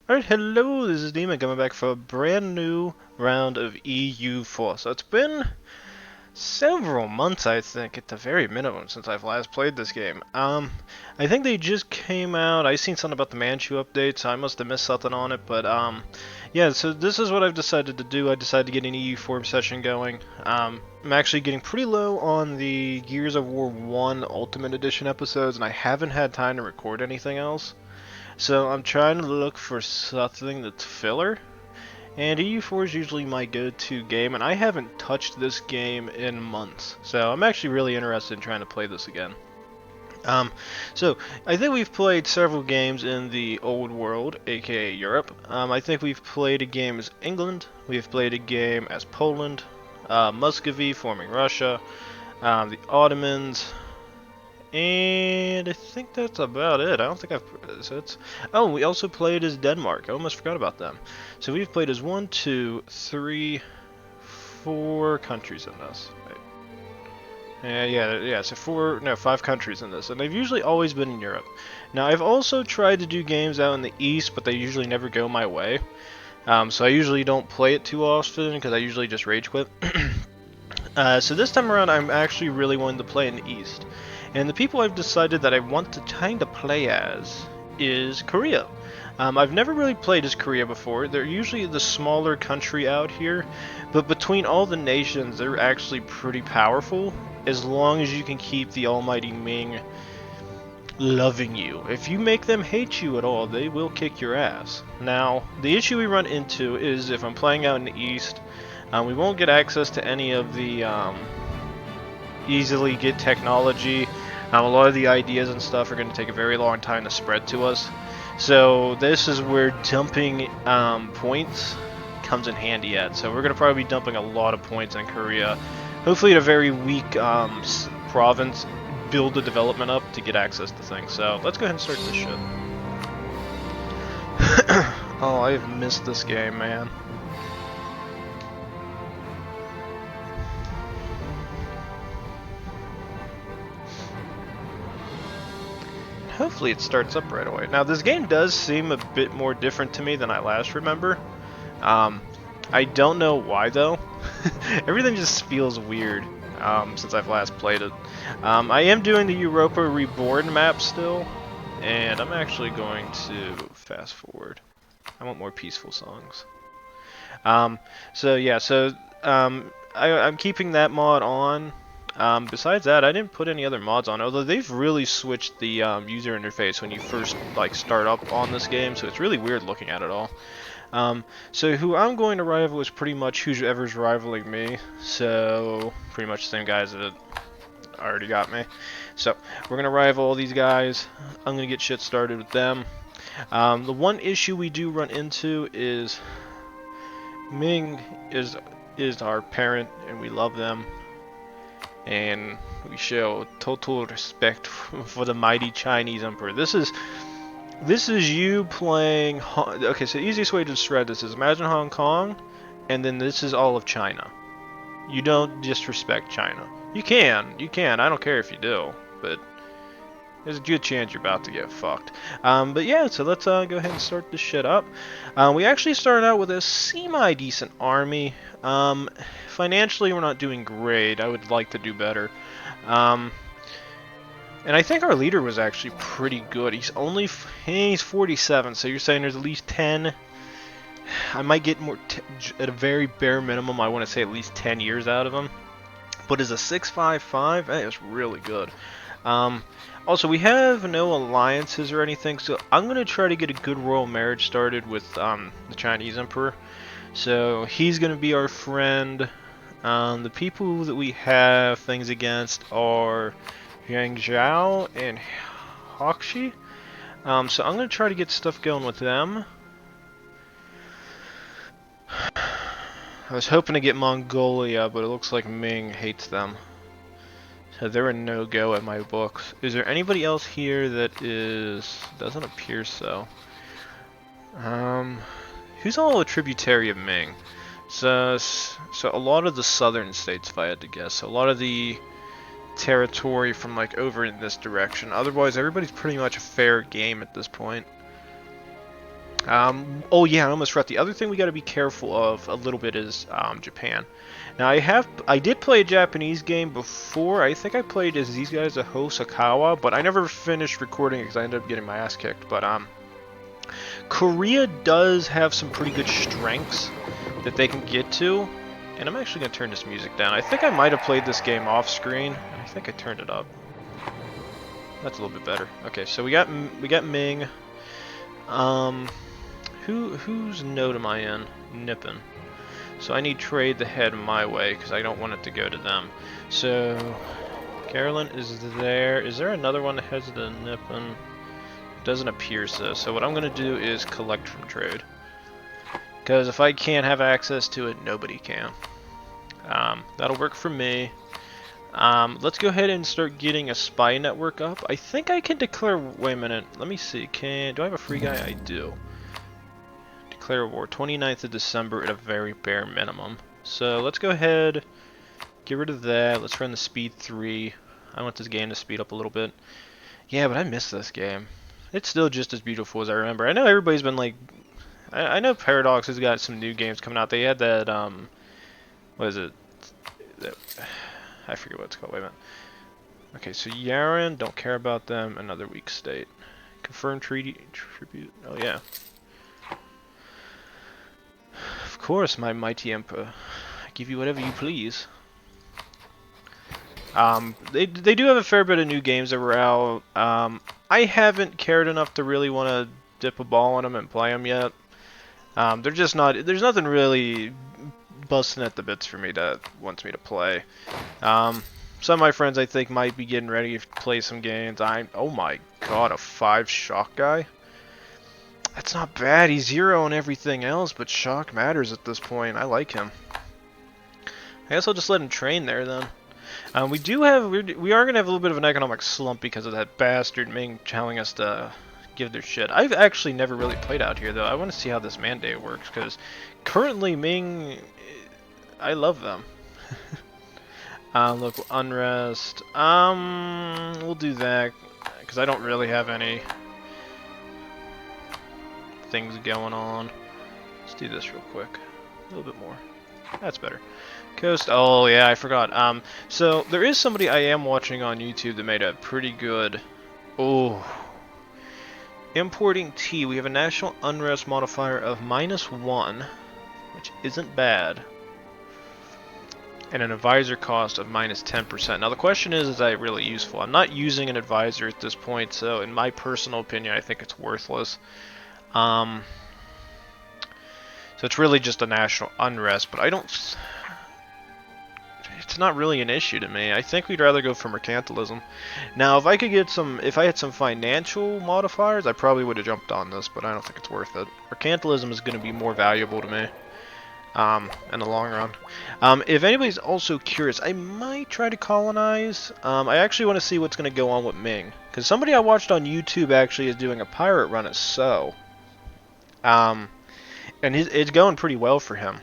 Alright, hello, this is Demon coming back for a brand new round of EU4. So it's been several months, I think, at the very minimum, since I've last played this game. I think they just came out. I seen something about the Manchu update, so I must have missed something on it. But yeah. So this is what I've decided to do. I decided to get an EU4 session going. I'm actually getting pretty low on the Gears of War 1 Ultimate Edition episodes, and I haven't had time to record anything else. So I'm trying to look for something that's filler, and EU4 is usually my go-to game, and I haven't touched this game in months. So I'm actually really interested in trying to play this again. So I think we've played several games in the old world, aka Europe. I think we've played a game as England, we've played a game as Poland, Muscovy forming Russia, the Ottomans, and I think that's about it. I don't think I've. So it's. Oh, we also played as Denmark. I almost forgot about them. So we've played as 1, 2, 3, 4 countries in this. Right. Yeah. So 5 countries in this, and they've usually always been in Europe. Now I've also tried to do games out in the East, but they usually never go my way. So I usually don't play it too often because I usually just rage quit. So this time around, I'm actually really wanting to play in the East. And the people I've decided that I want to kind of play as is Korea. I've never really played as Korea before. They're usually the smaller country out here, but between all the nations, they're actually pretty powerful, as long as you can keep the almighty Ming loving you. If you make them hate you at all, they will kick your ass. Now, the issue we run into is if I'm playing out in the East, we won't get access to any of the easily get technology. A lot of the ideas and stuff are going to take a very long time to spread to us. So this is where dumping points comes in handy at. So we're going to probably be dumping a lot of points in Korea. Hopefully at a very weak province, build the development up to get access to things. So let's go ahead and start this shit. Oh, I've missed this game, man. Hopefully it starts up right away. Now this game does seem a bit more different to me than I last remember. I don't know why though. Everything just feels weird since I've last played it. I am doing the Europa Reborn map still, and I'm actually going to fast forward. I want more peaceful songs. I'm keeping that mod on. Besides that, I didn't put any other mods on, although they've really switched the user interface when you first start up on this game, so it's really weird looking at it all. So who I'm going to rival is pretty much whoever's rivaling me, so pretty much the same guys that already got me. So we're going to rival all these guys. I'm going to get shit started with them. The one issue we do run into is Ming is our parent, and we love them. And we show total respect for the mighty Chinese emperor. This is you playing. Okay, so the easiest way to describe this is imagine Hong Kong, and then this is all of China. You don't disrespect China. You can. I don't care if you do, but there's a good chance you're about to get fucked. But yeah, so let's go ahead and start this shit up. We actually started out with a semi-decent army. Financially, we're not doing great. I would like to do better. And I think our leader was actually pretty good. He's 47, so you're saying there's at least 10. I might get more, at a very bare minimum, I want to say at least 10 years out of him. But as a 655, that is really good. Also, we have no alliances or anything, so I'm going to try to get a good royal marriage started with the Chinese emperor. So he's going to be our friend. The people that we have things against are Yangzhou and Hoxi. So I'm going to try to get stuff going with them. I was hoping to get Mongolia, but it looks like Ming hates them. So they're a no-go at my books. Is there anybody else here that is... doesn't appear so. Who's all a tributary of Ming? So a lot of the southern states, if I had to guess. So a lot of the territory from over in this direction. Otherwise, everybody's pretty much a fair game at this point. Oh yeah, I almost forgot. The other thing we got to be careful of a little bit is Japan. Now I did play a Japanese game before. I think I played as these guys, a Hosokawa, but I never finished recording it because I ended up getting my ass kicked. But Korea does have some pretty good strengths that they can get to, and I'm actually gonna turn this music down. I think I might have played this game off screen, and I think I turned it up. That's a little bit better. Okay, so we got Ming. Whose node am I in? Nippon. So I need trade the head my way because I don't want it to go to them. So Carolyn is there. Is there another one that heads to Nippon? Doesn't appear so. So what I'm gonna do is collect from trade. Because if I can't have access to it, nobody can. That'll work for me. Let's go ahead and start getting a spy network up. I think I can declare. Wait a minute. Let me see. Do I have a free guy? I do. Declare war 29th of December at a very bare minimum. So let's go ahead, get rid of that. Let's run the speed 3. I want this game to speed up a little bit. Yeah, but I miss this game. It's still just as beautiful as I remember. I know everybody's been like, I know Paradox has got some new games coming out. They had that what is it? I forget what it's called. Wait a minute. Okay, so Yaron, don't care about them. Another weak state. Confirm treaty tribute. Oh yeah. Of course, my mighty emperor. I give you whatever you please. They do have a fair bit of new games that were out. I haven't cared enough to really want to dip a ball on them and play them yet. They're just not. There's nothing really busting at the bits for me that wants me to play. Some of my friends I think might be getting ready to play some games. Oh my god, a 5 shock guy. That's not bad. He's 0 on everything else, but shock matters at this point. I like him. I guess I'll just let him train there then. We are gonna have a little bit of an economic slump because of that bastard Ming telling us to give their shit. I've actually never really played out here though. I want to see how this mandate works because currently Ming, I love them. Local unrest. We'll do that because I don't really have any things going on. Let's do this real quick. A little bit more. That's better. Coast. Oh yeah, I forgot. So there is somebody I am watching on YouTube that made a pretty good. Oh. Importing tea. We have a national unrest modifier of -1, which isn't bad, and an advisor cost of -10%. Now the question is that really useful? I'm not using an advisor at this point, so in my personal opinion, I think it's worthless. So it's really just a national unrest, but I don't. It's not really an issue to me. I think we'd rather go for mercantilism. Now, if I had some financial modifiers, I probably would have jumped on this, but I don't think it's worth it. Mercantilism is going to be more valuable to me in the long run. If anybody's also curious, I might try to colonize. I actually want to see what's going to go on with Ming, because somebody I watched on YouTube actually is doing a pirate run at So. And it's going pretty well for him.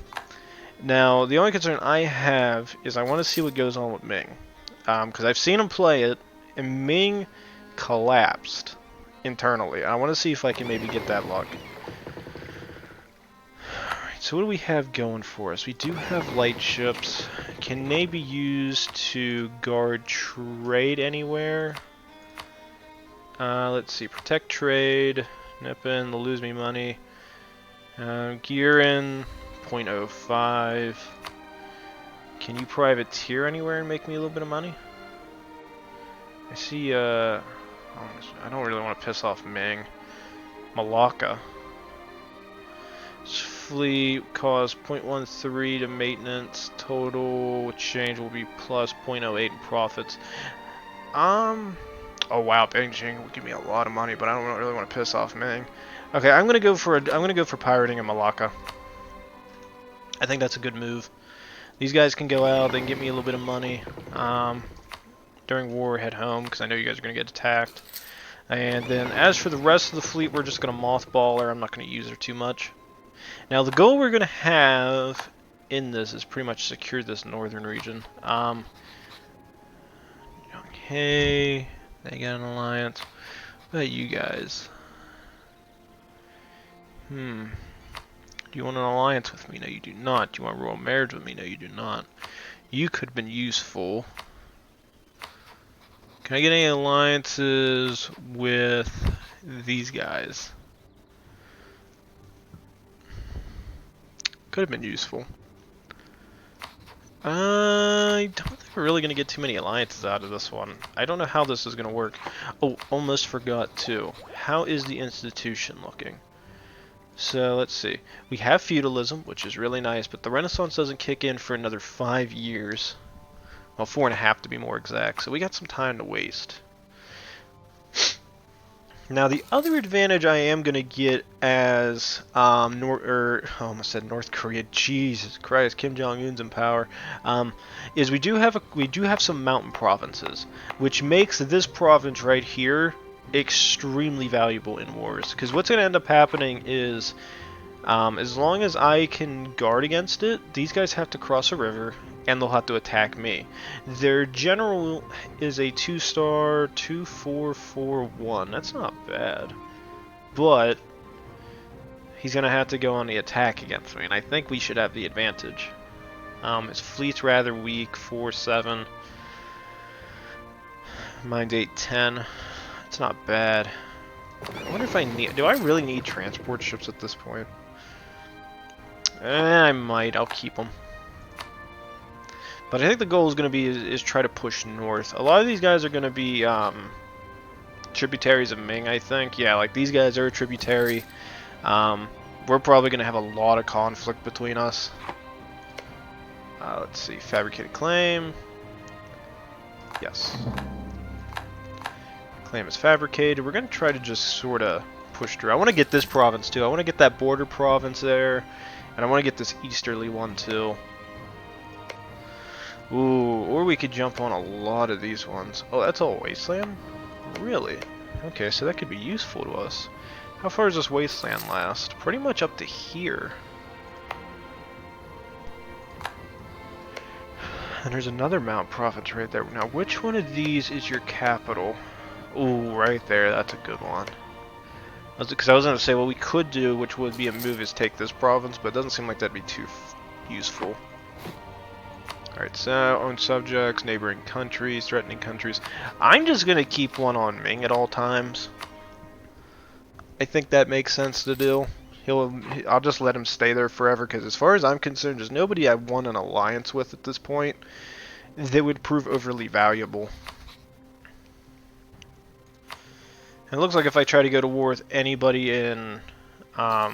Now, the only concern I have is I want to see what goes on with Ming. Because I've seen him play it, and Ming collapsed internally. I want to see if I can maybe get that luck. Alright, so what do we have going for us? We do have light ships. Can they be used to guard trade anywhere? Let's see. Protect trade. Nippon, they'll lose me money. Yaron, 0.05. Can you privateer anywhere and make me a little bit of money? I see, I don't really want to piss off Ming. Malacca. This fleet costs 0.13 to maintenance. Total change will be plus 0.08 in profits. Oh wow, Beijing will give me a lot of money, but I don't really want to piss off Ming. Okay, I'm gonna go for pirating in Malacca. I think that's a good move. These guys can go out, they can get me a little bit of money. During war, head home, because I know you guys are gonna get attacked. And then as for the rest of the fleet, we're just gonna mothball her. I'm not gonna use her too much. Now the goal we're gonna have in this is pretty much secure this northern region. Okay, they got an alliance. What about you guys? Do you want an alliance with me? No, you do not. Do you want royal marriage with me? No, you do not. You could have been useful. Can I get any alliances with these guys? Could have been useful. I don't think we're really going to get too many alliances out of this one. I don't know how this is going to work. Oh, almost forgot too. How is the institution looking? So let's see. We have feudalism, which is really nice, but the Renaissance doesn't kick in for another 5 years. Well, 4.5 to be more exact, so we got some time to waste. Now, the other advantage I am going to get as I almost said North Korea. Jesus Christ, Kim Jong Un's in power. Is we do have some mountain provinces, which makes this province right here extremely valuable in wars. Because what's going to end up happening is, as long as I can guard against it, these guys have to cross a river, and they'll have to attack me. Their general is a 2-star, 2-4-4-1. That's not bad. But he's going to have to go on the attack against me, and I think we should have the advantage. His fleet's rather weak, 4-7. Mine's 8-10. It's not bad. I wonder if I need... Do I really need transport ships at this point? I might. I'll keep them. But I think the goal is going to be is try to push north. A lot of these guys are going to be tributaries of Ming, I think. Yeah, like these guys are a tributary. We're probably going to have a lot of conflict between us. Let's see. Fabricated claim. Yes. Claim is fabricated. We're going to try to just sort of push through. I want to get this province too. I want to get that border province there. And I want to get this easterly one too. Ooh, or we could jump on a lot of these ones. Oh, that's all wasteland? Really? Okay, so that could be useful to us. How far does this wasteland last? Pretty much up to here. And there's another Mount Province right there. Now, which one of these is your capital? Ooh, right there. That's a good one. Because I was going to say, what we could do, which would be a move, is take this province, but it doesn't seem like that'd be too useful. Alright, so own subjects, neighboring countries, threatening countries. I'm just going to keep one on Ming at all times. I think that makes sense to do. I'll just let him stay there forever, because as far as I'm concerned, there's nobody I want an alliance with at this point that would prove overly valuable. And it looks like if I try to go to war with anybody in... well,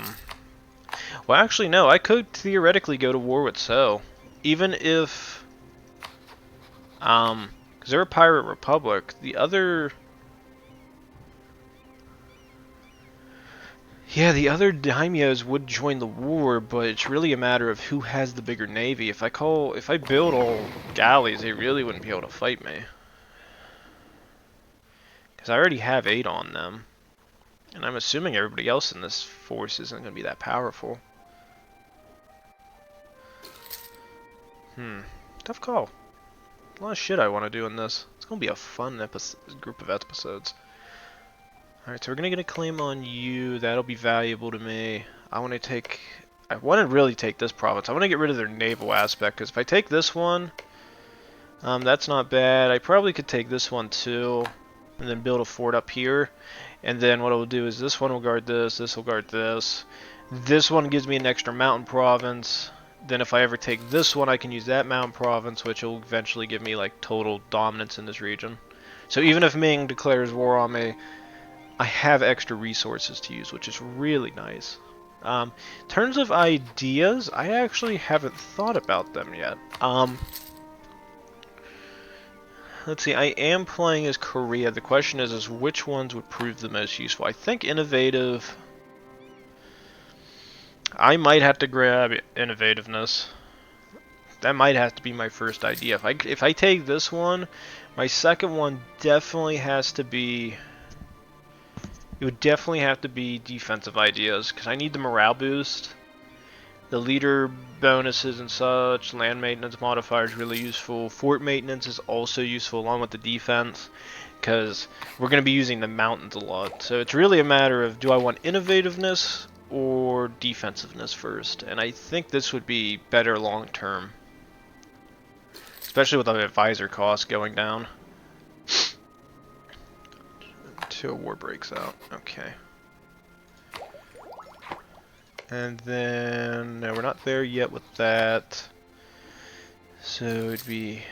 actually, no. I could theoretically go to war with So. Even if... because they're a pirate republic. The other... Yeah, the other daimyos would join the war, but it's really a matter of who has the bigger navy. If I build all galleys, they really wouldn't be able to fight me. Because I already have 8 on them. And I'm assuming everybody else in this force isn't going to be that powerful. Tough call. A lot of shit I want to do in this. It's going to be a fun group of episodes. Alright, so we're going to get a claim on you. That'll be valuable to me. I want to really take this province. I want to get rid of their naval aspect, because if I take this one, that's not bad. I probably could take this one too, and then build a fort up here. And then what I will do is this one will guard this, this will guard this. This one gives me an extra mountain province. Then if I ever take this one, I can use that mountain province, which will eventually give me like total dominance in this region. So even if Ming declares war on me, I have extra resources to use, which is really nice. In terms of ideas, I actually haven't thought about them yet. Let's see, I am playing as Korea. The question is which ones would prove the most useful? I think innovative... I might have to grab innovativeness. That might have to be my first idea. If I take this one, my second one definitely has to be... It would definitely have to be defensive ideas, because I need the morale boost. The leader bonuses and such, land maintenance modifier is really useful. Fort maintenance is also useful along with the defense, because we're going to be using the mountains a lot. So it's really a matter of, do I want innovativeness or defensiveness first, and I think this would be better long term, especially with the advisor cost going down until war breaks out. Okay. And then, no, we're not there yet with that. So it'd be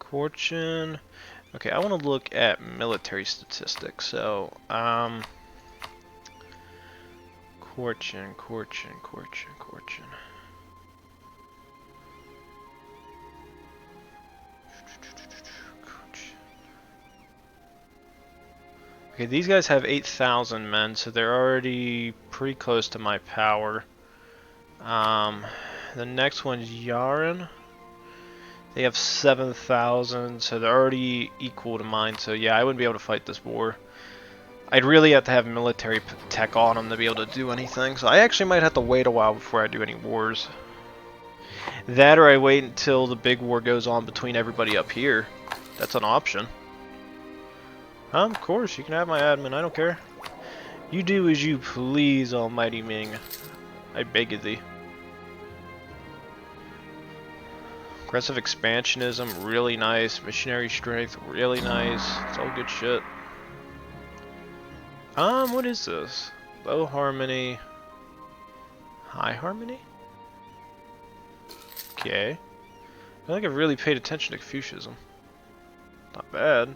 Fortune. Okay, I want to look at military statistics. So, Fortune. Okay, these guys have 8,000 men, so they're already pretty close to my power. The next one's Yaron. They have 7,000, so they're already equal to mine. So yeah, I wouldn't be able to fight this war. I'd really have to have military tech on them to be able to do anything. So I actually might have to wait a while before I do any wars. That or I wait until the big war goes on between everybody up here. That's an option. Of course, you can have my admin, I don't care. You do as you please, almighty Ming. I beg of thee. Aggressive expansionism, really nice. Missionary strength, really nice. It's all good shit. What is this? Low harmony. High harmony? Okay. I feel like I've really paid attention to Confucianism. Not bad.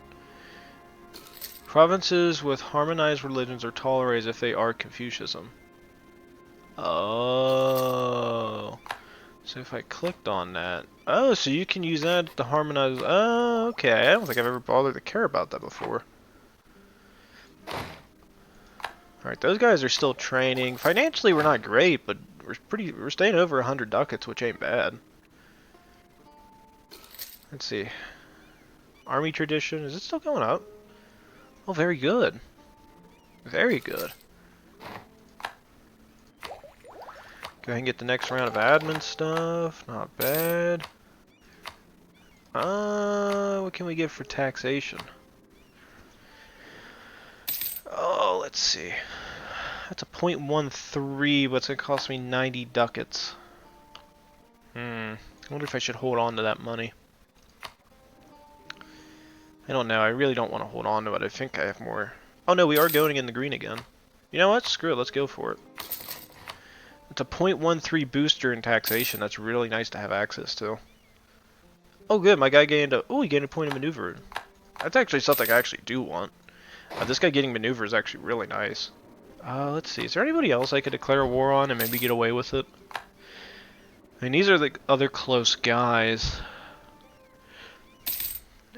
Provinces with harmonized religions are tolerated if they are Confucianism. Oh. So if I clicked on that. Oh, so you can use that to harmonize. Oh, okay. I don't think I've ever bothered to care about that before. Alright, those guys are still training. Financially, we're not great, but we're staying over 100 ducats, which ain't bad. Let's see. Army tradition, is it still going up? Oh, very good. Very good. Go ahead and get the next round of admin stuff. Not bad. What can we get for taxation? Oh, let's see. That's a 0.13, but it's going to cost me 90 ducats. I wonder if I should hold on to that money. I don't know. I really don't want to hold on to it. I think I have more. Oh no, we are going in the green again. You know what? Screw it. Let's go for it. It's a 0.13 booster in taxation. That's really nice to have access to. Oh good, my guy gained a... Oh, he gained a point of maneuver. That's actually something I actually do want. This guy getting maneuver is actually really nice. Let's see. Is there anybody else I could declare war on and maybe get away with it? I mean, these are the other close guys.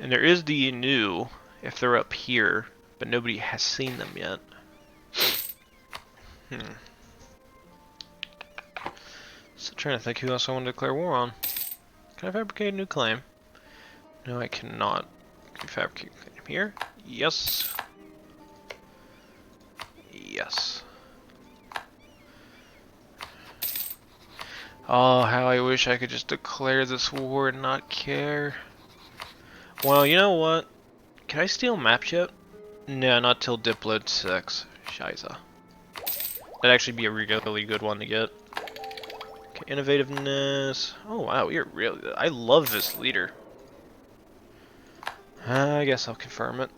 And there is the Inu, if they're up here, but nobody has seen them yet. Still trying to think who else I want to declare war on. Can I fabricate a new claim? No, I cannot. Can I fabricate a claim here? Yes. Yes. Oh, how I wish I could just declare this war and not care. Well, you know what? Can I steal maps yet? No, not till Dipload 6. Shiza. That'd actually be a really good one to get. Okay, innovativeness. Oh wow, you're really... I love this leader. I guess I'll confirm it.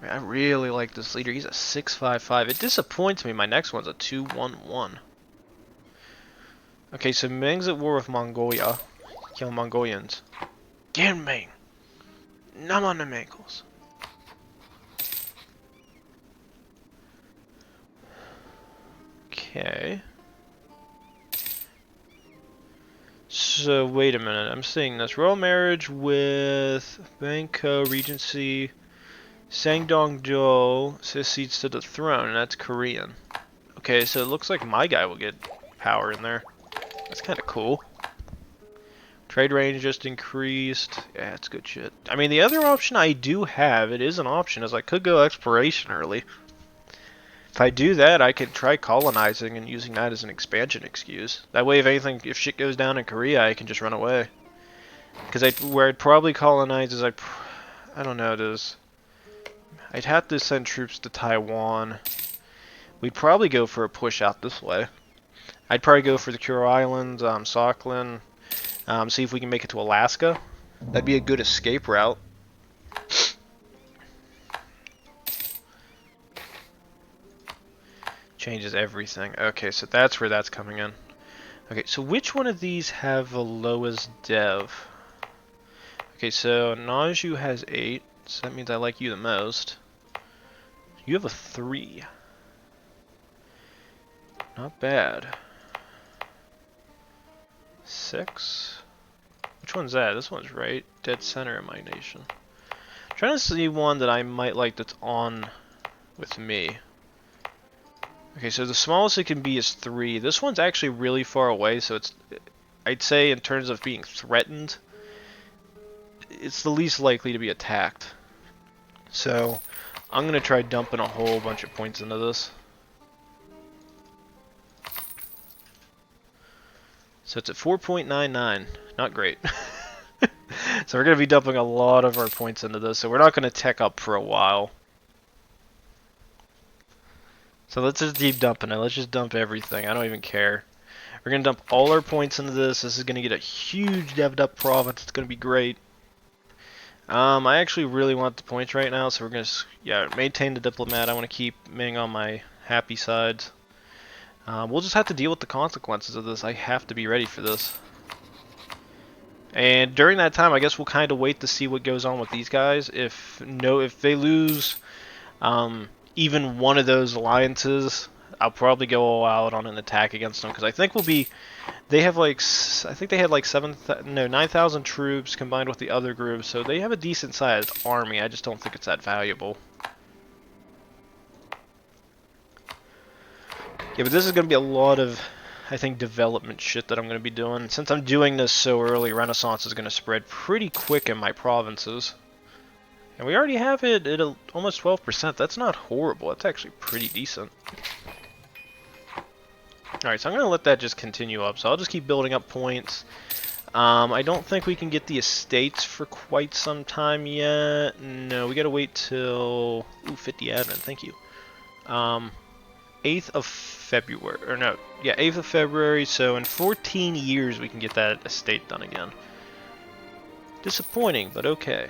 I really like this leader. He's a 655. It disappoints me. My next one's a 211. Okay, so Ming's at war with Mongolia. Kill Mongolians. Get Ming! None on the Mongols. Okay. So, wait a minute. I'm seeing this. Royal marriage with Bangko Regency. Sangdong-jo succeeds to the throne, and that's Korean. Okay, so it looks like my guy will get power in there. That's kind of cool. Trade range just increased. Yeah, it's good shit. I mean, the other option I do have, it is an option, is I could go exploration early. If I do that, I could try colonizing and using that as an expansion excuse. That way, if shit goes down in Korea, I can just run away. Because where I'd probably colonize is I don't know, I'd have to send troops to Taiwan. we'd probably go for a push out this way. I'd probably go for the Cure Islands, Sakhalin, see if we can make it to Alaska. That'd be a good escape route. Changes everything. Okay, so that's where that's coming in. Okay, so which one of these have the lowest dev? Okay, so Naju has 8, so that means I like you the most. You have a 3. Not bad. 6? Which one's that? This one's right dead center of my nation. I'm trying to see one that I might like that's on with me. Okay, so the smallest it can be is 3. This one's actually really far away, so it's, I'd say in terms of being threatened, it's the least likely to be attacked. So I'm going to try dumping a whole bunch of points into this. So it's at 4.99. Not great. So we're going to be dumping a lot of our points into this, so we're not going to tech up for a while. So let's just keep dumping it. Let's just dump everything. I don't even care. We're going to dump all our points into this. This is going to get a huge dev'd up province. It's going to be great. I actually really want the points right now, so we're going to maintain the diplomat. I want to keep Ming on my happy side. We'll just have to deal with the consequences of this. I have to be ready for this. And during that time, I guess we'll kind of wait to see what goes on with these guys. If they lose even one of those alliances, I'll probably go all out on an attack against them, because I think they have like, I think they had like 9,000 troops combined with the other groups, so they have a decent sized army. I just don't think it's that valuable. Yeah, but this is going to be a lot of, I think, development shit that I'm going to be doing. Since I'm doing this so early, Renaissance is going to spread pretty quick in my provinces. And we already have it at almost 12%. That's not horrible. That's actually pretty decent. Alright, so I'm going to let that just continue up. So I'll just keep building up points. I don't think we can get the estates for quite some time yet. No, we got to wait till... Ooh, 50 admin. Thank you. 8th of February, or no, yeah, 8th of February, so in 14 years we can get that estate done again. Disappointing, but okay.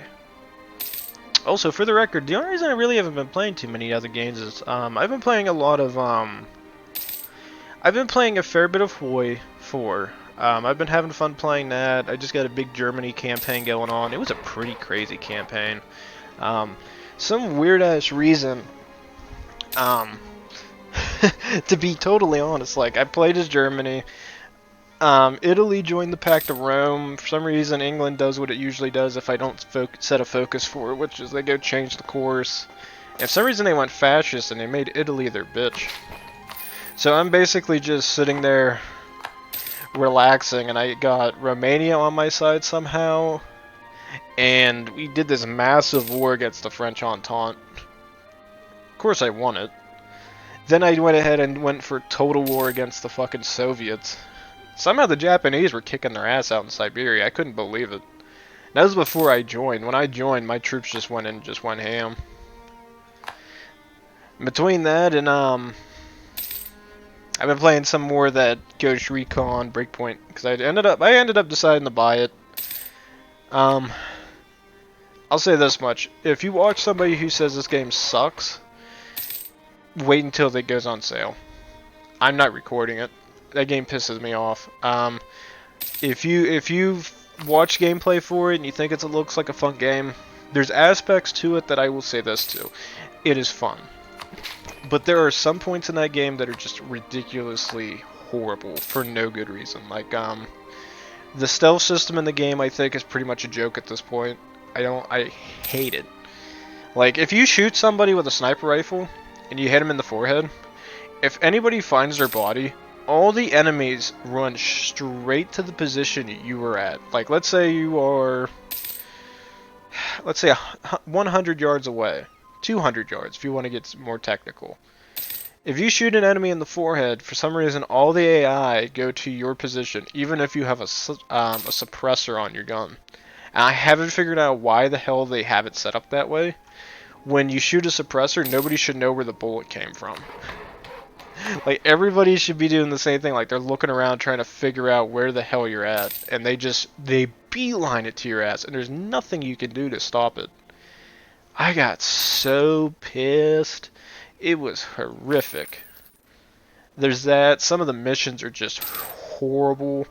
Also, for the record, the only reason I really haven't been playing too many other games is, I've been playing a lot of, I've been playing a fair bit of Hoi 4. I've been having fun playing that. I just got a big Germany campaign going on. It was a pretty crazy campaign. Some weird-ass reason, to be totally honest, like, I played as Germany. Italy joined the Pact of Rome. For some reason, England does what it usually does if I don't set a focus for it, which is they go change the course. And for some reason, they went fascist and they made Italy their bitch. So I'm basically just sitting there relaxing, and I got Romania on my side somehow. And we did this massive war against the French Entente. Of course, I won it. Then I went ahead and went for total war against the fucking Soviets. Somehow the Japanese were kicking their ass out in Siberia. I couldn't believe it. That was before I joined. When I joined, my troops just went in and just went ham. Between that and, I've been playing some more of that Ghost Recon Breakpoint, because I ended up deciding to buy it. I'll say this much. If you watch somebody who says this game sucks, wait until it goes on sale. I'm not recording it. That game pisses me off. If you've watched gameplay for it and you think it looks like a fun game, there's aspects to it that I will say this to. It is fun. But there are some points in that game that are just ridiculously horrible for no good reason. Like, the stealth system in the game, I think, is pretty much a joke at this point. I hate it. Like, if you shoot somebody with a sniper rifle and you hit them in the forehead, if anybody finds their body, all the enemies run straight to the position you were at. Like, let's say you are, 100 yards away. 200 yards, if you want to get more technical. If you shoot an enemy in the forehead, for some reason, all the AI go to your position, even if you have a suppressor on your gun. And I haven't figured out why the hell they have it set up that way. When you shoot a suppressor, nobody should know where the bullet came from. Like, everybody should be doing the same thing. Like, they're looking around trying to figure out where the hell you're at. And they beeline it to your ass. And there's nothing you can do to stop it. I got so pissed. It was horrific. There's that. Some of the missions are just horrible.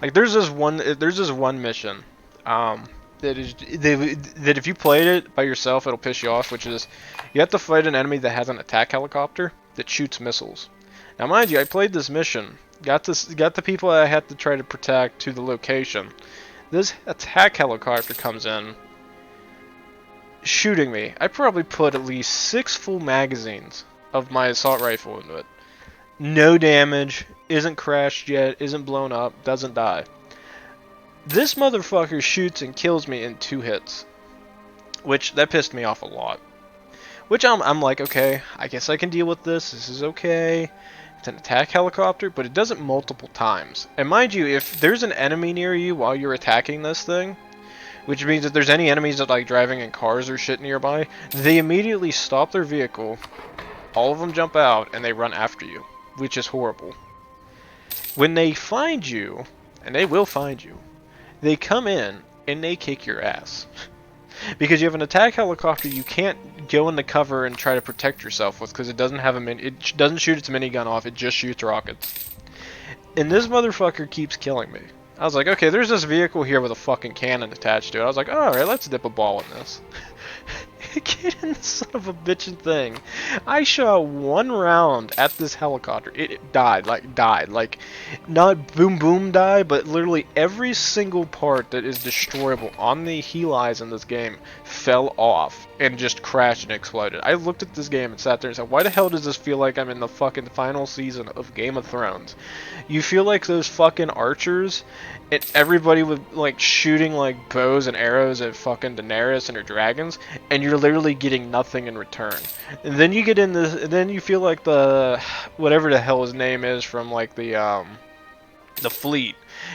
Like, there's this one mission. That if you played it by yourself, it'll piss you off, which is you have to fight an enemy that has an attack helicopter that shoots missiles. Now, mind you, I played this mission, got the people I had to try to protect to the location. This attack helicopter comes in, shooting me. I probably put at least 6 full magazines of my assault rifle into it. No damage, isn't crashed yet, isn't blown up, doesn't die. This motherfucker shoots and kills me in 2 hits. Which, that pissed me off a lot. Which I'm like, okay, I guess I can deal with this. This is okay. It's an attack helicopter, but it does it multiple times. And mind you, if there's an enemy near you while you're attacking this thing, which means if there's any enemies that like driving in cars or shit nearby, they immediately stop their vehicle, all of them jump out, and they run after you, which is horrible. When they find you, and they will find you, they come in and they kick your ass. Because you have an attack helicopter, you can't go into cover and try to protect yourself with, because it doesn't have it doesn't shoot its minigun off, it just shoots rockets. And this motherfucker keeps killing me. I was like, okay, there's this vehicle here with a fucking cannon attached to it. I was like, alright, let's dip a ball in this. Get in the son of a bitchin' thing. I shot 1 round at this helicopter. It died. Like, not boom boom die, but literally every single part that is destroyable on the helis in this game fell off and just crashed and exploded. I looked at this game and sat there and said, why the hell does this feel like I'm in the fucking final season of Game of Thrones? You feel like those fucking archers and everybody with like shooting like bows and arrows at fucking Daenerys and her dragons, and you're literally getting nothing in return. And then you get in this, and then you feel like the whatever the hell his name is from like the fleet,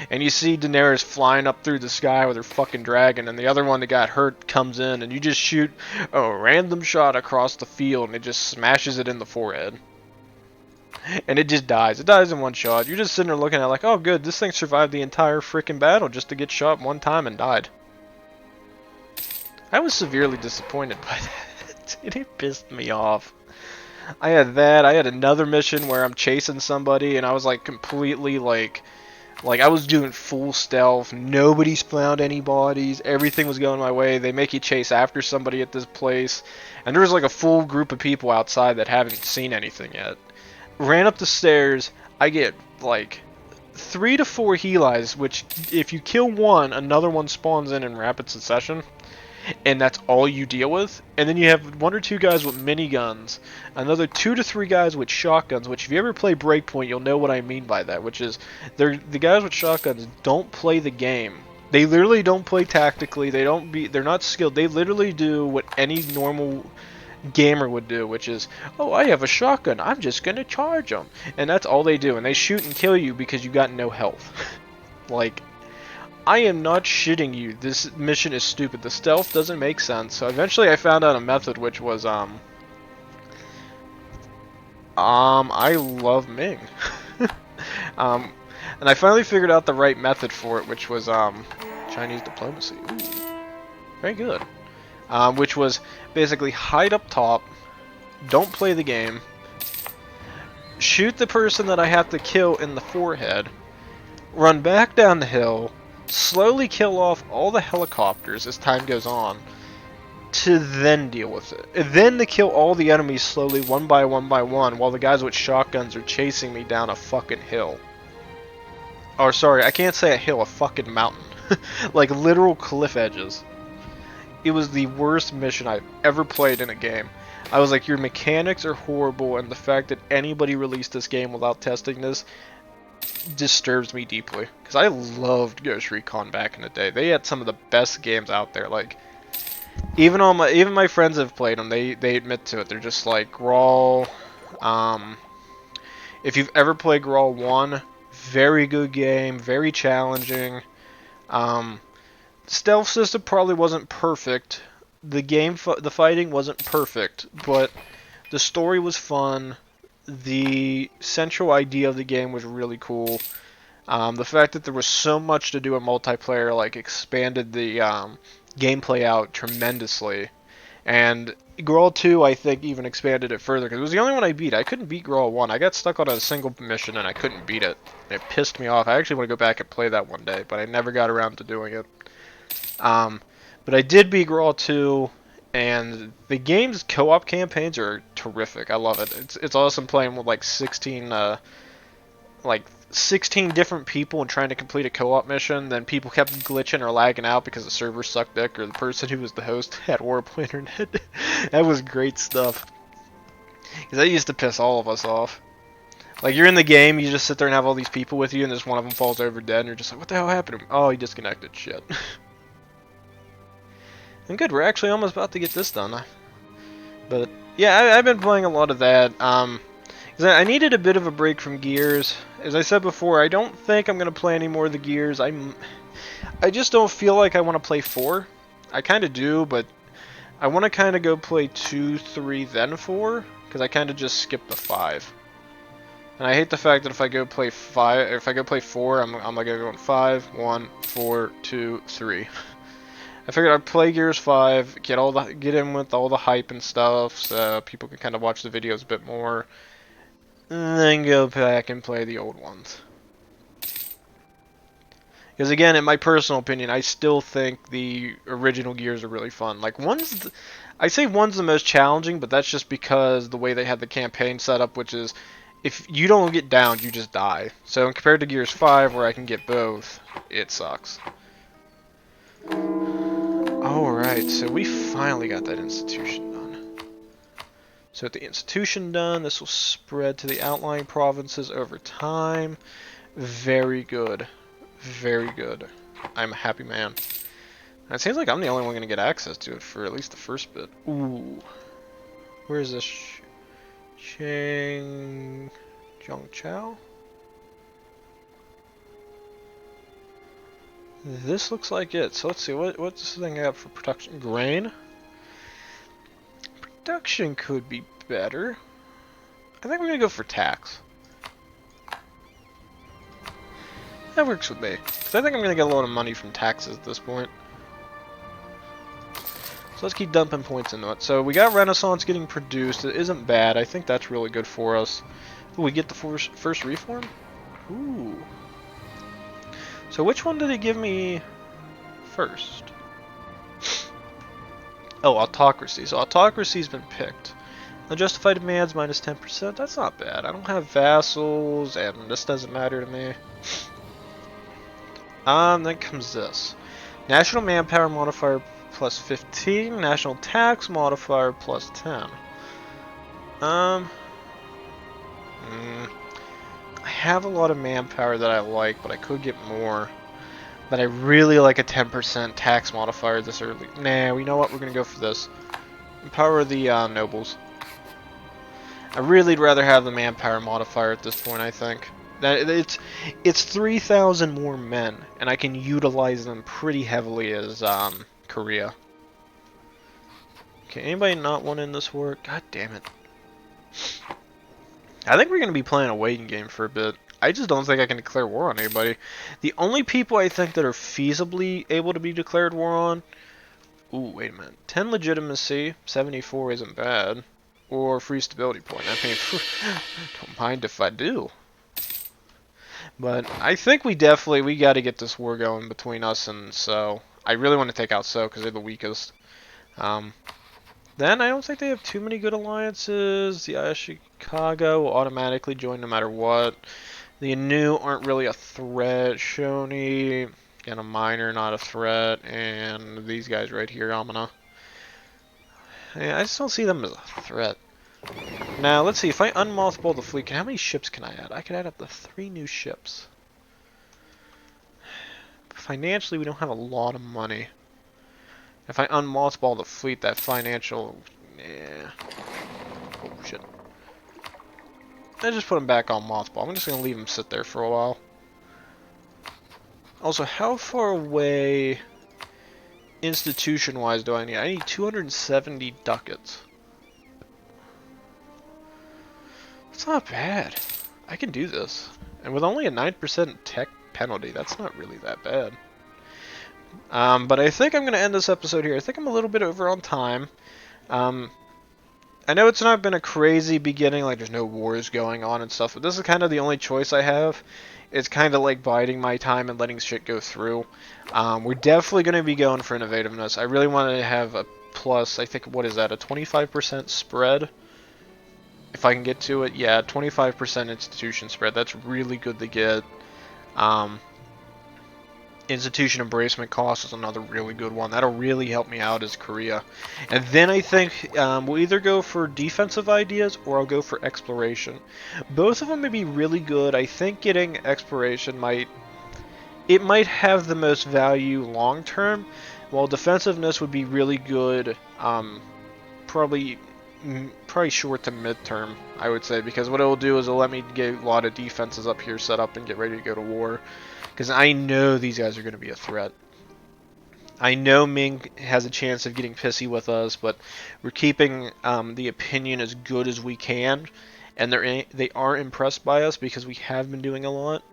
and you see Daenerys flying up through the sky with her fucking dragon, and the other one that got hurt comes in, and you just shoot a random shot across the field, and it just smashes it in the forehead. And it just dies. It dies in 1 shot. You're just sitting there looking at it like, oh good, this thing survived the entire freaking battle just to get shot 1 time and died. I was severely disappointed by that. It pissed me off. I had that. I had another mission where I'm chasing somebody and I was like completely like I was doing full stealth. Nobody's found any bodies. Everything was going my way. They make you chase after somebody at this place. And there was like a full group of people outside that haven't seen anything yet. Ran up the stairs. I get like 3 to 4 helis, which if you kill one, another one spawns in rapid succession. And that's all you deal with. And then you have 1 or 2 guys with miniguns, another 2 to 3 guys with shotguns, which if you ever play Breakpoint, you'll know what I mean by that, which is the guys with shotguns don't play the game. They literally don't play tactically. They're not skilled. They literally do what any normal gamer would do, which is, oh, I have a shotgun, I'm just gonna charge them. And that's all they do. And they shoot and kill you because you got no health. Like, I am not shitting you. This mission is stupid. The stealth doesn't make sense. So eventually I found out a method, which was I love Ming. And I finally figured out the right method for it, which was Chinese diplomacy. Ooh, very good. Which was basically hide up top, don't play the game, shoot the person that I have to kill in the forehead, run back down the hill, slowly kill off all the helicopters as time goes on, to then deal with it. And then to kill all the enemies slowly, one by one while the guys with shotguns are chasing me down a fucking hill. Or sorry, I can't say a hill, a fucking mountain. Like literal cliff edges. It was the worst mission I've ever played in a game. I was like, your mechanics are horrible, and the fact that anybody released this game without testing this disturbs me deeply. Because I loved Ghost Recon back in the day. They had some of the best games out there. Like, even my friends have played them. They admit to it. They're just like Grawl. If you've ever played Grawl 1, very good game, very challenging. Stealth system probably wasn't perfect. The fighting wasn't perfect, but the story was fun. the central idea of the game was really cool. The fact that there was so much to do in multiplayer, like, expanded the gameplay out tremendously. And Grawl 2, I think, even expanded it further, because it was the only one I beat. I couldn't beat Grawl 1. I got stuck on a single mission, and I couldn't beat it. It pissed me off. I actually want to go back and play that one day, but I never got around to doing it. But I did beat Grawl 2, and the game's co-op campaigns are terrific. I love it. It's awesome playing with, like, 16 different people and trying to complete a co-op mission. Then people kept glitching or lagging out because the server sucked dick, or the person who was the host had horrible internet. That was great stuff. Because that used to piss all of us off. Like, you're in the game, you just sit there and have all these people with you, and there's one of them falls over dead, and you're just like, what the hell happened to him? Oh, he disconnected. Shit. And good, we're actually almost about to get this done. But, yeah, I've been playing a lot of that. I needed a bit of a break from Gears. As I said before, I don't think I'm going to play any more of the Gears. I just don't feel like I want to play 4. I kind of do, but I want to kind of go play 2, 3, then 4, because I kind of just skipped the 5. And I hate the fact that if I go play 5, if I go play 4, I'm like going 5, 1, 4, 2, 3. I figured I'd play Gears 5, get in with all the hype and stuff, so people can kind of watch the videos a bit more. And then go back and play the old ones. Because again, in my personal opinion, I still think the original Gears are really fun. Like, I say one's the most challenging, but that's just because the way they had the campaign set up, which is, if you don't get downed, you just die. So compared to Gears 5, where I can get both, it sucks. Alright, so we finally got that institution done. So with the institution done, this will spread to the outlying provinces over time. Very good. Very good. I'm a happy man. And it seems like I'm the only one going to get access to it for at least the first bit. Ooh. Where is this? Zhongchao? This looks like it. So let's see. What's this thing got for production? Grain? Production could be better. I think we're going to go for tax. That works with me. Because I think I'm going to get a lot of money from taxes at this point. So let's keep dumping points into it. So we got Renaissance getting produced. It isn't bad. I think that's really good for us. Ooh, we get the first reform? Ooh. So which one did it give me first? Oh, autocracy. So autocracy's been picked. Unjustified demands minus 10%. That's not bad. I don't have vassals, and this doesn't matter to me. Then comes this. National manpower modifier plus 15. National tax modifier plus 10. I have a lot of manpower that I like, but I could get more. But I really like a 10% tax modifier this early. Nah, you know what? We're going to go for this. Empower the nobles. I really'd rather have the manpower modifier at this point, I think. It's 3,000 more men, and I can utilize them pretty heavily as Korea. Okay, anybody not want in this war? God damn it. I think we're going to be playing a waiting game for a bit. I just don't think I can declare war on anybody. The only people I think that are feasibly able to be declared war on... Ooh, wait a minute. 10 legitimacy, 74 isn't bad. Or free stability point. I mean, don't mind if I do. But I think we got to get this war going between us and So. I really want to take out So because they're the weakest. Then I don't think they have too many good alliances. The Chicago will automatically join no matter what. The Anu aren't really a threat. Shoni, again, a minor, not a threat. And these guys right here, Amana. Yeah, I just don't see them as a threat. Now, let's see. If I unmothball the fleet, how many ships can I add? I can add up to 3 new ships. Financially, we don't have a lot of money. If I unmothball the fleet, that financial... Yeah. Oh, shit. I just put them back on mothball. I'm just going to leave them sit there for a while. Also, how far away, institution-wise, do I need? I need 270 ducats. That's not bad. I can do this. And with only a 9% tech penalty, that's not really that bad. But I think I'm going to end this episode here. I think I'm a little bit over on time. I know it's not been a crazy beginning, like there's no wars going on and stuff, but this is kind of the only choice I have. It's kind of like biding my time and letting shit go through. We're definitely going to be going for innovativeness. I really want to have a plus, I think, what is that, a 25% spread? If I can get to it, yeah, 25% institution spread. That's really good to get. Institution embracement cost is another really good one. That'll really help me out as Korea. And then I think we'll either go for defensive ideas or I'll go for exploration. Both of them may be really good. I think getting exploration might have the most value long term, while defensiveness would be really good. Probably short to midterm, I would say, because what it'll do is it'll let me get a lot of defenses up here set up and get ready to go to war. Because I know these guys are going to be a threat. I know Ming has a chance of getting pissy with us, but we're keeping the opinion as good as we can, and they are impressed by us because we have been doing a lot.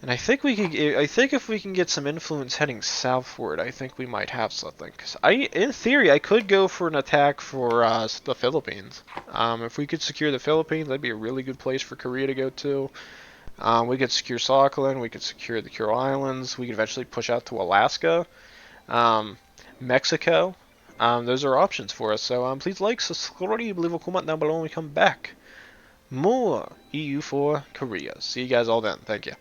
And I think if we can get some influence heading southward, I think we might have something. Cause in theory, I could go for an attack for the Philippines. If we could secure the Philippines, that'd be a really good place for Korea to go to. We could secure Sakhalin, we could secure the Kuril Islands, we could eventually push out to Alaska, Mexico. Those are options for us. So please like, subscribe, leave a comment down below when we come back. More EU for Korea. See you guys all then. Thank you.